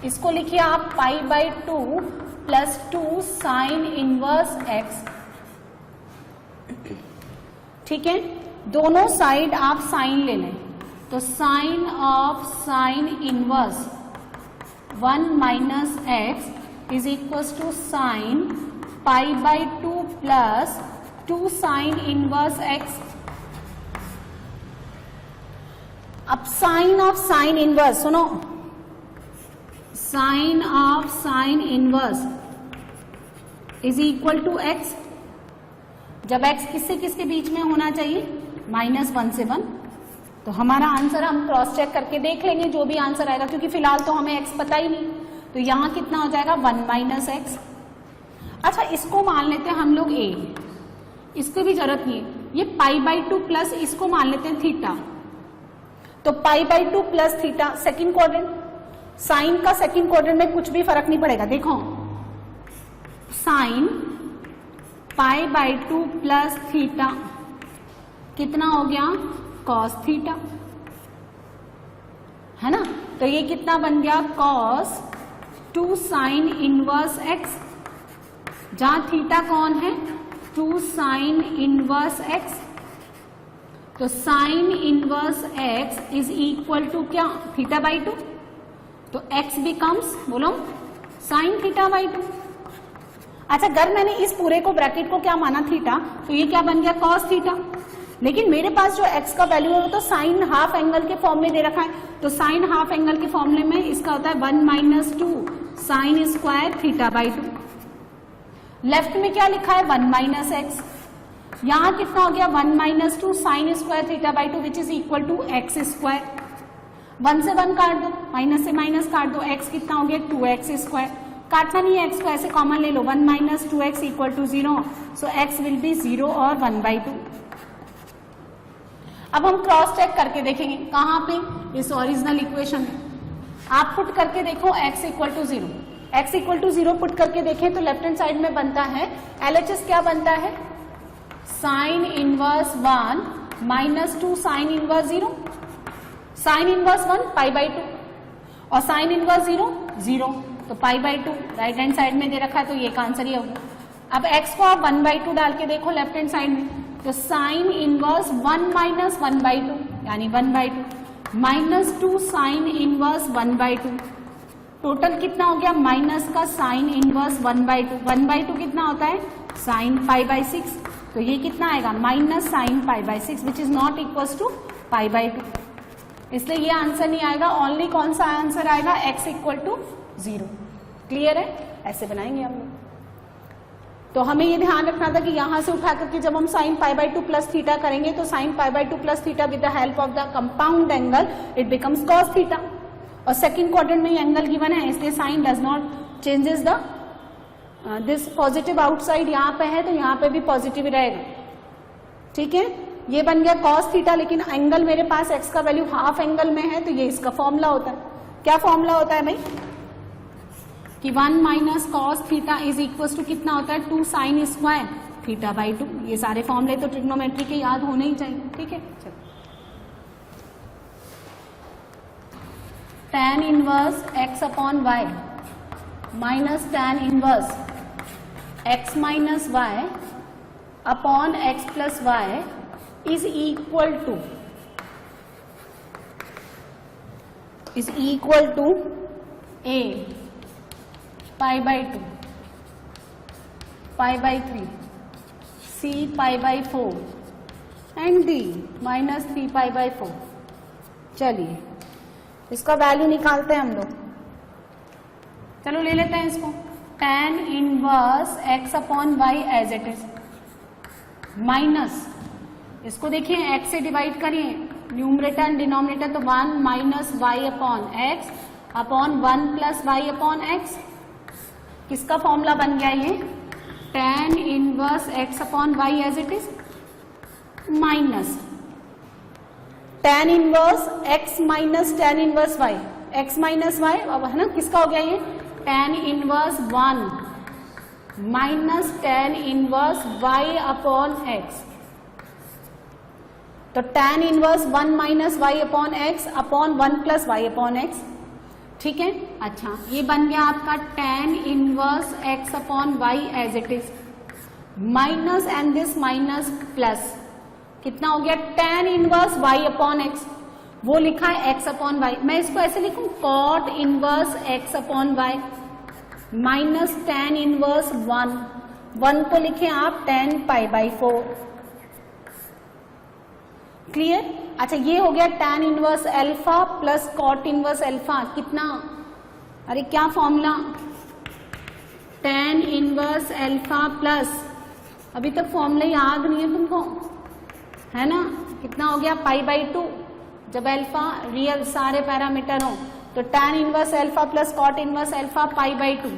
इसको लिखिए आप पाई by 2 plus 2 sine inverse x। ठीक है, दोनों साइड आप साइन ले लें, तो sine of sine inverse 1 minus x is equal to sine pi by 2 plus 2 sine inverse x. अब साइन ऑफ साइन इनवर्स सुनो, sine of sine inverse is equal to x. जब एक्स किससे किसके बीच में होना चाहिए? -1 से 1। तो हमारा आंसर हम क्रॉस चेक करके देख लेंगे जो भी आंसर आएगा, क्योंकि फिलहाल तो हमें x पता ही नहीं। तो यहां कितना हो जाएगा? 1 माइनस एक्स। अच्छा, इसको मान लेते हैं हम लोग a, इसकी भी जरूरत नहीं है। ये पाई बाई 2 प्लस इसको मान लेते हैं थीटा, तो pi by 2 plus theta second quadrant. Sine का सेकेंड क्वाड्रेंट में कुछ भी फर्क नहीं पड़ेगा। देखो, sine pi by 2 plus theta कितना हो गया? कॉस थीटा, है ना। तो ये कितना बन गया? कॉस 2 साइन इनवर्स एक्स, जहां थीटा कौन है? 2 साइन इनवर्स एक्स। तो sine inverse x is equal to क्या? Theta by 2। तो एक्स बिकम्स, बोलो, साइन थीटा बाई 2। अच्छा, अगर मैंने इस पूरे को ब्रैकेट को क्या माना? थीटा, तो ये क्या बन गया? Cos theta. लेकिन मेरे पास जो x का वैल्यू है वो तो साइन हाफ एंगल के फॉर्म में दे रखा है। तो साइन हाफ एंगल के फॉर्मूले में इसका होता है 1 minus 2 sine square theta by 2। Left में क्या लिखा है? 1 माइनस एक्स। यहां कितना हो गया? 1 minus 2 sine square theta by 2 which is equal to x square. 1 से 1 काट दो, माइनस से माइनस काट दो, x कितना हो गया? 2x square. काटना नहीं है x को, ऐसे कॉमन ले लो। 1 minus 2x equal to 0, so x will be 0 और 1 बाई 2। अब हम क्रॉस चेक करके देखेंगे कहां पे? इस ओरिजिनल इक्वेशन में आप पुट करके देखो x equal to 0। x equal to 0 put करके देखें तो लेफ्ट हैंड साइड में बनता है LHS क्या बनता है? Sign inverse 1 minus 2 sine inverse 0। Sign inverse 1 pi by 2 और साइन इनवर्स 0 0, तो pi by 2 right hand side में दे रखा है, तो ये का आंसर ही होगा। अब x को आप 1 बाई 2 डाल के देखो लेफ्ट हैंड साइड में, तो साइन इनवर्स 1 माइनस 1 बाई 2 यानी 1 by 2 minus 2 sine inverse 1 by 2, total कितना हो गया? माइनस का साइन इनवर्स 1 बाई 2। 1 बाई 2 कितना होता है? Sine pi by 6। तो ये कितना आएगा? Minus sine pi by 6 which is not equal to pi by 2। इसलिए ये आंसर नहीं आएगा। ओनली कौन सा आंसर आएगा? x equal to 0। क्लियर है? ऐसे बनाएंगे हम लोग। तो हमें ये ध्यान रखना था कि यहां से उठा करके जब हम sine pi by 2 plus theta करेंगे तो sine pi by 2 plus theta with the help of the compound angle it becomes cos theta. और सेकंड क्वाड्रेंट में ये एंगल गिवन है, इसलिए sine does not changes the this positive outside यहाँ पे है तो यहाँ पे भी पॉजिटिव ही रहेगा। ठीक है, ये बन गया कॉस थीटा, लेकिन एंगल मेरे पास एक्स का वैल्यू हाफ एंगल में है तो ये इसका फॉर्मूला होता है। क्या फॉर्मूला होता है भाई? कि 1 minus cos theta is equal to कितना होता है 2 साइन स्क्वायर थीटा बाई 2। ये सारे फॉर्मूले तो ट्रिग्नोमेट्री के याद होने ही चाहिए। ठीक है, चलो tan inverse x upon y minus tan inverse x minus y upon x plus y is equal to a pi by 2 pi by 3 c pi by 4 and d minus 3 pi by 4। चलिए इसका value निकालते हैं हम लोग। चलो ले लेते हैं इसको। tan inverse x upon y as it is minus, इसको देखिए x से डिवाइड करिए, न्यूमरेटर एंड डिनोमिनेटर, तो 1 minus y upon x upon 1 plus Y upon x. किसका फॉर्मूला बन गया ये? tan inverse x upon y as it is minus tan inverse x minus tan inverse y, x minus y, अब है ना किसका हो गया ये? tan inverse 1 minus tan inverse y upon x। तो tan inverse 1 minus y upon x upon 1 plus y upon x। ठीक है, अच्छा ये बन गया आपका tan inverse x upon y as it is minus and this minus plus, कितना हो गया tan inverse y upon x, वो लिखा है x अपॉन y। मैं इसको ऐसे लिखूं cot inverse x upon y minus tan inverse 1 को लिखे आप tan पाई बाई 4। क्लियर? अच्छा ये हो गया tan inverse alpha plus cot inverse alpha, कितना? अरे क्या formula? tan inverse alpha plus, अभी तक फॉर्मूला याद नहीं है तुमको, है ना? कितना हो गया पाई बाई 2, जब अल्फा रियल सारे पैरामीटर हो तो tan inverse alpha plus cot inverse alpha pi by 2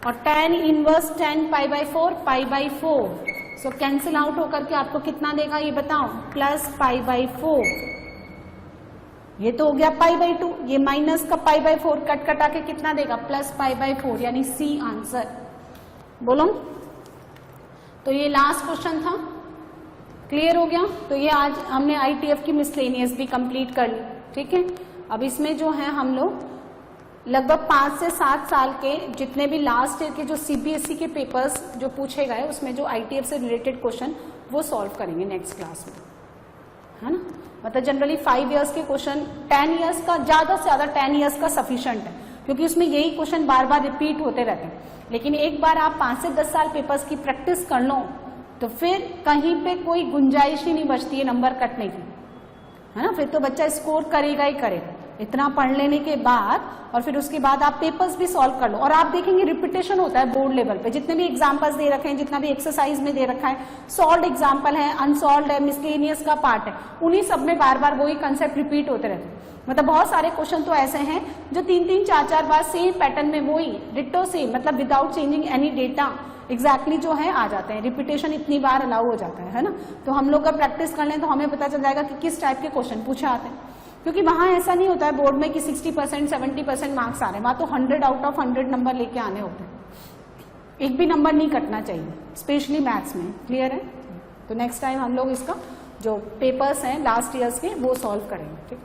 और tan inverse 10 pi by 4 pi by 4। So cancel out होकर के आपको कितना देगा ये बताओ? Plus pi by 4। ये तो हो गया पाई बाई 2, ये माइनस का पाई बाई 4 कट कटा के कितना देगा? प्लस पाई बाई 4, यानी सी आंसर। बोलो, तो ये लास्ट क्वेश्चन था। क्लियर हो गया? तो ये आज हमने ITF की मिसलेनियस भी कंप्लीट कर ली। ठीक है, अब इसमें जो है हम लोग लगभग 5 से 7 साल के जितने भी लास्ट ईयर के जो CBSE के पेपर्स जो पूछे गए उसमें जो ITF से रिलेटेड क्वेश्चन वो सॉल्व करेंगे नेक्स्ट क्लास में, है ना? मतलब जनरली 5 इयर्स के क्वेश्चन 10 इयर्स का, ज्यादा से ज्यादा 10 इयर्स का सफिशिएंट है, क्योंकि उसमें यही क्वेश्चन बार बार रिपीट होते रहते हैं। लेकिन एक बार आप 5 से 10 साल पेपर्स की प्रैक्टिस कर लो तो फिर कहीं पे कोई गुंजाइश ही नहीं बचती है नंबर कटने की, है ना? फिर तो बच्चा स्कोर करेगा ही करेगा इतना पढ़ लेने के बाद, और फिर उसके बाद आप पेपर्स भी सॉल्व कर लो। और आप देखेंगे रिपीटेशन होता है बोर्ड लेवल पे, जितने भी एग्जांपल्स दे रखे हैं, जितना भी एक्सरसाइज में दे रखा है, सॉल्व्ड एग्जांपल है, अनसॉल्व्ड है, मिसलेनियस का पार्ट है, उन्हीं सब में बार बार वही कंसेप्ट रिपीट होते रहते हैं। मतलब बहुत सारे क्वेश्चन तो ऐसे हैं जो 3-3, 4-4 बार सेम पैटर्न में वही डिट्टो सेम, मतलब without changing any data exactly जो है आ जाते हैं। रिपीटेशन इतनी बार अलाउ हो जाता है ना? तो हम लोग अगर प्रैक्टिस कर लें तो हमें पता चल जाएगा कि किस टाइप के क्वेश्चन पूछे आते हैं, क्योंकि वहां ऐसा नहीं होता है बोर्ड में कि 60%, 70% मार्क्स आ रहे हैं। वहां तो 100 आउट ऑफ 100 नंबर लेके आने होते हैं, एक भी नंबर नहीं कटना चाहिए, स्पेशली मैथ्स में। क्लियर है? तो नेक्स्ट टाइम हम लोग इसका जो पेपर्स हैं लास्ट ईयर्स के वो सॉल्व करेंगे। ठीक।